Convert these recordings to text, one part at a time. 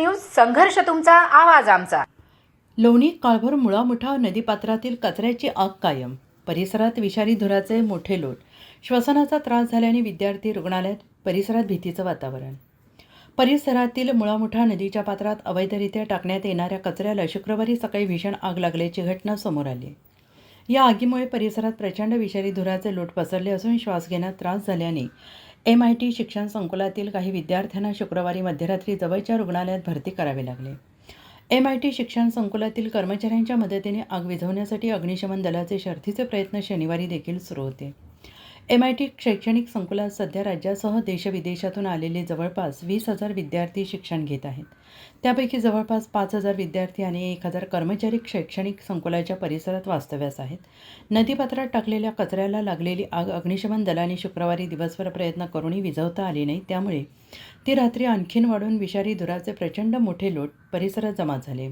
News, संघर्ष तुमचा, आवाज आमचा. लोणी काळभोर मुळामुठा नदीपात्रातील कचऱ्याची आग कायम. परिसरात विषारी धुराचे मोठे लोट. श्वसनाचा त्रास झाल्याने विद्यार्थी रुग्णालयात. परिसरात भीतीचं वातावरण. परिसरातील मुळामुठा नदीच्या पात्रात अवैधरित्या टाकण्यात येणाऱ्या कचऱ्याला शुक्रवारी सकाळी भीषण आग लागल्याची घटना समोर आली. या आगीमुळे परिसरात प्रचंड विषारी धुराचे लोट पसरले असून श्वास घेण्यात त्रास झाल्याने MIT शिक्षण संकुलातील काही विद्यार्थ्यांना शुक्रवारी मध्यरात्री जवळच्या रुग्णालयात भरती करावे लागले. MIT शिक्षण संकुलातील कर्मचाऱ्यांच्या मदतीने आग विझवण्यासाठी अग्निशमन दलाचे शर्थीचे प्रयत्न शनिवारी देखील सुरू होते. MIT शैक्षणिक संकुलात सध्या राज्यासह देशविदेशातून आलेले जवळपास 20,000 विद्यार्थी शिक्षण घेत आहेत. त्यापैकी जवळपास 5,000 विद्यार्थी आणि 1,000 कर्मचारी शैक्षणिक संकुलाच्या परिसरात वास्तव्यास आहेत. नदीपात्रात टाकलेल्या कचऱ्याला लागलेली आग अग्निशमन दलाने शुक्रवारी दिवसभर प्रयत्न करूनही विझवता आली नाही. त्यामुळे ती रात्री आणखीन वाढून विषारी धुराचे प्रचंड मोठे लोट परिसरात जमा झाले.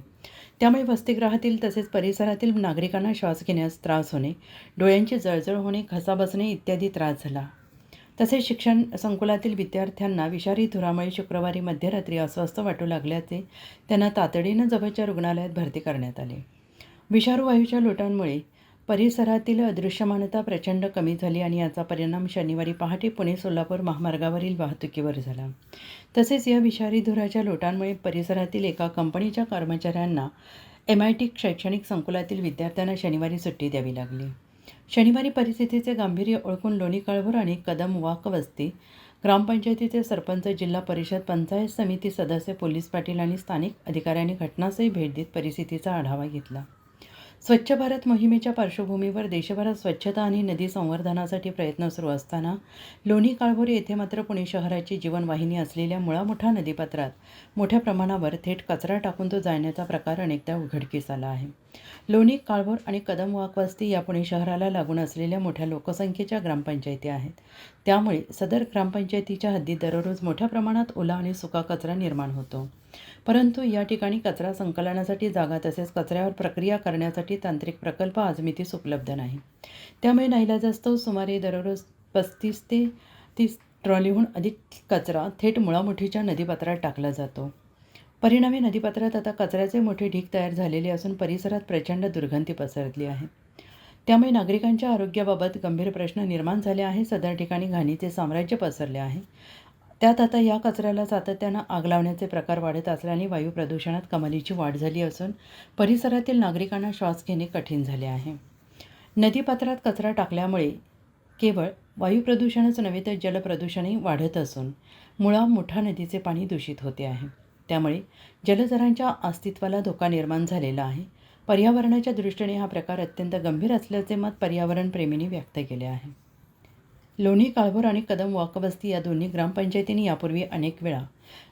त्यामुळे वसतिगृहातील तसेच परिसरातील नागरिकांना श्वास घेण्यास त्रास होणे, डोळ्यांची जळजळ होणे, घसा बसणे इत्यादी त्रास झाला. तसेच शिक्षण संकुलातील विद्यार्थ्यांना विषारी धुरामुळे शुक्रवारी मध्यरात्री अस्वस्थ वाटू लागल्याचे त्यांना तातडीनं जवळच्या रुग्णालयात भरती करण्यात आले. विषारू वायूच्या लोटांमुळे परिसरातील दृश्यमानता प्रचंड कमी झाली आणि याचा परिणाम शनिवारी पहाटे पुणे-सोलापूर महामार्गावरील वाहतुकीवर झाला. तसेच या विषारी धुराच्या लोटांमुळे परिसरातील एका कंपनीच्या कर्मचाऱ्यांना MIT शैक्षणिक संकुलातील विद्यार्थ्यांना शनिवारी सुट्टी द्यावी लागली. शनिवारी परिस्थितीचे गांभीर्य ओळखून लोणी काळभोर आणि कदम वाक वस्ती ग्रामपंचायतीचे सरपंच, जिल्हा परिषद, पंचायत समिती सदस्य, पोलीस पाटील आणि स्थानिक अधिकाऱ्यांनी घटनास्थळी भेट देत परिस्थितीचा आढावा घेतला. स्वच्छ भारत मोहिमेच्या पार्श्वभूमीवर देशभरात स्वच्छता आणि नदी संवर्धनासाठी प्रयत्न सुरू असताना लोणी काळभोर येथे मात्र पुणे शहराची जीवनवाहिनी असलेल्या मुळामुठा नदीपात्रात मोठ्या प्रमाणावर थेट कचरा टाकून तो जाळण्याचा प्रकार अनेकदा उघडकीस आला आहे. लोणी काळभोर आणि कदम वाक वस्ती या पुणे शहराला लागून असलेल्या मोठ्या लोकसंख्येच्या ग्रामपंचायती आहेत. त्यामुळे सदर ग्रामपंचायतीच्या हद्दीत दररोज मोठ्या प्रमाणात ओला आणि सुका कचरा निर्माण होतो. परंतु या ठिकाणी कचरा संकलनासाठी जागा तसेच कचऱ्यावर प्रक्रिया करण्यासाठी तांत्रिक प्रकल्प आजमितीस उपलब्ध नाही. त्यामुळे नाईलाजास्तव सुमारे दररोज 35 ते 30 ट्रॉलीहून अधिक कचरा थेट मुळामुठीच्या नदीपात्रात टाकला जातो. परिणामी नदीपात्रात आता कचऱ्याचे मोठे ढीग तयार झालेले असून परिसरात प्रचंड दुर्गंधी पसरली आहे. त्यामुळे नागरिकांच्या आरोग्याबाबत गंभीर प्रश्न निर्माण झाले आहे. सदर ठिकाणी घाणीचे साम्राज्य पसरले आहे. त्यात आता या कचऱ्याला सातत्यानं आग लावण्याचे प्रकार वाढत असल्याने वायू प्रदूषणात कमालीची वाढ झाली असून परिसरातील नागरिकांना श्वास घेणे कठीण झाले आहे. नदीपात्रात कचरा टाकल्यामुळे केवळ वायू प्रदूषणच नव्हे तर जलप्रदूषणही वाढत असून मुळामुठा नदीचे पाणी दूषित होते आहे. त्यामुळे जलचरांच्या अस्तित्वाला धोका निर्माण झालेला आहे. पर्यावरणाच्या दृष्टीने हा प्रकार अत्यंत गंभीर असल्याचे मत पर्यावरणप्रेमींनी व्यक्त केले आहे. लोणी काळभोर आणि कदम वाकवस्ती या दोन्ही ग्रामपंचायतींनी यापूर्वी अनेक वेळा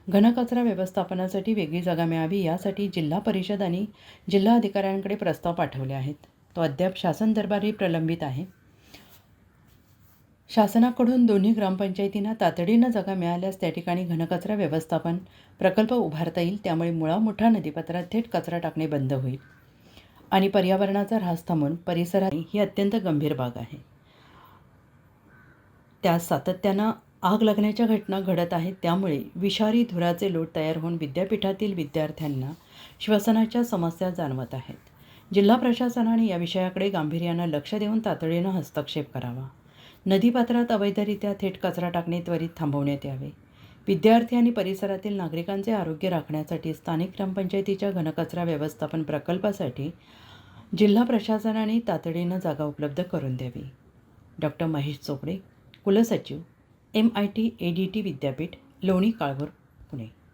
घनकचरा व्यवस्थापनासाठी वेगळी जागा मिळावी यासाठी जिल्हा परिषद आणि जिल्हा अधिकाऱ्यांकडे प्रस्ताव पाठवले आहेत. तो अद्याप शासन दरबारी प्रलंबित आहे. शासनाकडून दोन्ही ग्रामपंचायतींना तातडीनं जागा मिळाल्यास त्या ठिकाणी घनकचरा व्यवस्थापन प्रकल्प उभारता येईल. त्यामुळे मुळामुठा नदीपात्रात थेट कचरा टाकणे बंद होईल आणि पर्यावरणाचा ऱ्हास थांबून परिसरात ही अत्यंत गंभीर बाब आहे. त्यात सातत्यानं आग लागण्याच्या घटना घडत आहेत. त्यामुळे विषारी धुराचे लोट तयार होऊन विद्यापीठातील विद्यार्थ्यांना श्वसनाच्या समस्या जाणवत आहेत. जिल्हा प्रशासनाने या विषयाकडे गांभीर्यानं लक्ष देऊन तातडीनं हस्तक्षेप करावा. नदीपात्रात अवैधरित्या थेट कचरा टाकणे त्वरित थांबवण्यात यावे. विद्यार्थी आणि परिसरातील नागरिकांचे आरोग्य राखण्यासाठी स्थानिक ग्रामपंचायतीच्या घनकचरा व्यवस्थापन प्रकल्पासाठी जिल्हा प्रशासनाने तातडीनं जागा उपलब्ध करून द्यावी. डॉक्टर महेश चोपडे, कुलसचिव, MIT ADT विद्यापीठ, लोणी काळभोर, पुणे.